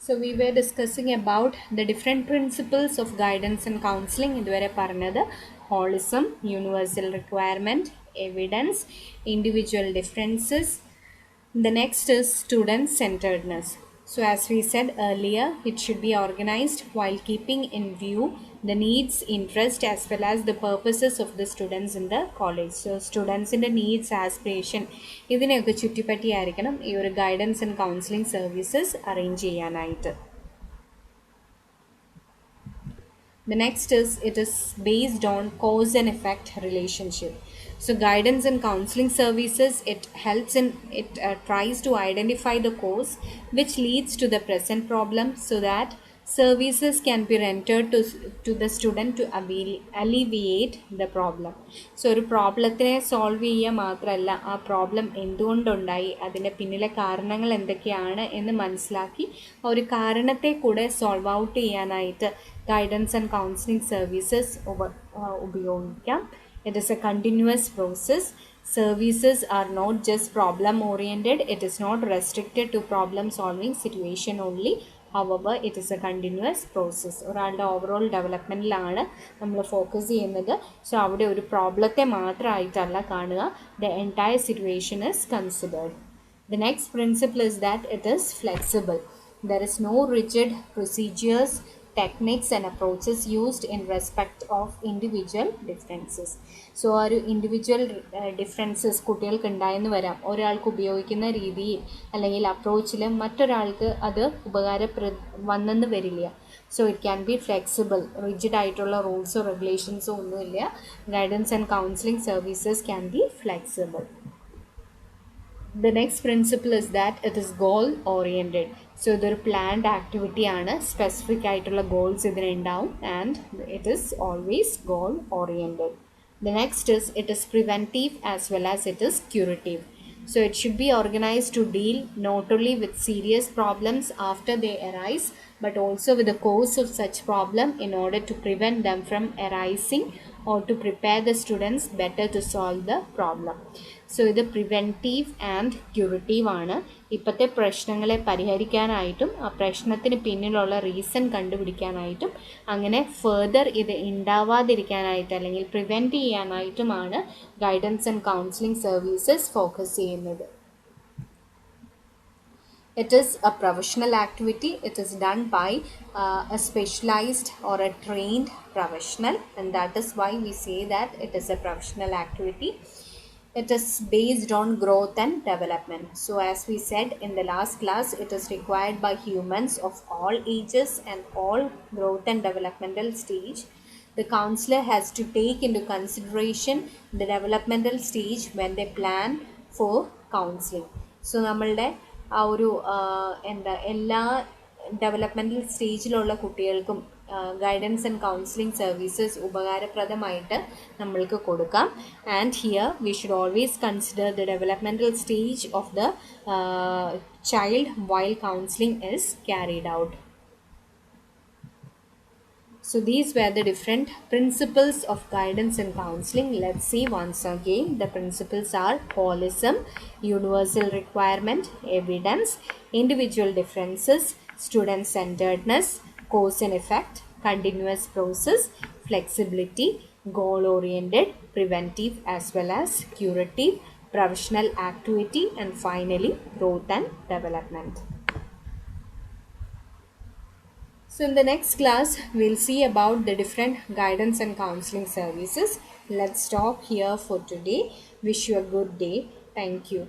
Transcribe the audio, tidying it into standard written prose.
So we were discussing about the different principles of guidance and counseling. ഇതുവരെ പറഞ്ഞത് holism, universal requirement, evidence, individual differences. The next is student centeredness. So as we said earlier, it should be organized while keeping in view the needs, interest as well as the purposes of the students in the college. So students in the needs, aspiration ഇതിനെയൊക്കെ ചുറ്റിപ്പറ്റിയായിരിക്കണം ഈ ഒരു guidance and counselling services arrange ചെയ്യാനായിട്ട്. The next is it is based on cause and effect relationship. So guidance and counseling services, it helps in it tries to identify the cause which leads to the present problem so that services can be rendered to the student to alleviate the problem. So ഒരു പ്രോബ്ലത്തിനെ solve ചെയ്യുക മാത്രമല്ല ആ problem എന്തുകൊണ്ടുണ്ടായി അതിൻ്റെ പിന്നിലെ കാരണങ്ങൾ എന്തൊക്കെയാണ് എന്ന് മനസ്സിലാക്കി ഒരു കാരണത്തെ കൂടെ സോൾവ് ഔട്ട് ചെയ്യാനായിട്ട് guidance and counseling services ഉപയോഗിക്കാം. It is a continuous process. Services are not just problem oriented. It is not restricted to problem solving situation only. However, it is a continuous process. ഒരാളുടെ overall ഡെവലപ്മെൻറ്റിലാണ് നമ്മൾ focus ചെയ്യുന്നത്. So അവിടെ ഒരു പ്രോബ്ലത്തെ മാത്രമായിട്ടല്ല കാണുക. The entire situation is considered. The next principle is that it is flexible. There is no rigid procedures, techniques and approaches used in respect of individual differences. So ഒരു individual differences കുട്ടികൾക്ക് ഉണ്ടായെന്ന് വരാം. ഒരാൾക്ക് ഉപയോഗിക്കുന്ന രീതിയിൽ അല്ലെങ്കിൽ അപ്രോച്ചിൽ മറ്റൊരാൾക്ക് അത് വന്നെന്ന് വരില്ല. So it can be flexible. Rigid ആയിട്ടുള്ള റൂൾസോ റെഗുലേഷൻസോ ഒന്നുമില്ല. Guidance and counselling services can be flexible. The next principle is that it is goal oriented. So ഇതൊരു planned activity ആണ്. സ്പെസിഫിക് ആയിട്ടുള്ള goals ഇതിനുണ്ടാവും and it is always goal oriented. The next is it is preventive as well as it is curative. So it should be organized to deal not only with serious problems after they arise but also with the cause of such problem in order to prevent them from arising or to prepare the students better to solve the problem. So ഇത് preventive and curative ആണ്. ഇപ്പോഴത്തെ പ്രശ്നങ്ങളെ പരിഹരിക്കാനായിട്ടും ആ പ്രശ്നത്തിന് പിന്നിലുള്ള reason കണ്ടുപിടിക്കാനായിട്ടും അങ്ങനെ further ഇത് ഉണ്ടാവാതിരിക്കാനായിട്ട് അല്ലെങ്കിൽ പ്രിവെൻറ്റ് ചെയ്യാനായിട്ടുമാണ് guidance and counselling services focus ചെയ്യുന്നത്. It is a professional activity. It is done by a specialized or a trained professional, and that is why we say that it is a professional activity. It is based on growth and development. So as we said in the last class, it is required by humans of all ages and all growth and developmental stage. The counselor has to take into consideration the developmental stage when they plan for counseling. So നമ്മളുടെ ആ ഒരു എല്ലാ developmental സ്റ്റേജിലുള്ള കുട്ടികൾക്കും guidance and counselling services ഉപകാരപ്രദമായിട്ട് നമ്മൾക്ക് കൊടുക്കാം. And here we should always consider the developmental stage of the child while counselling is carried out. So these were the different principles of guidance and counseling. Let's see once again. The principles are holism, universal requirement, evidence, individual differences, student centeredness, cause and effect, continuous process, flexibility, goal oriented, preventive as well as curative, professional activity, and finally growth and development. So in the next class, we'll see about the different guidance and counseling services. Let's stop here for today. Wish you a good day. Thank you.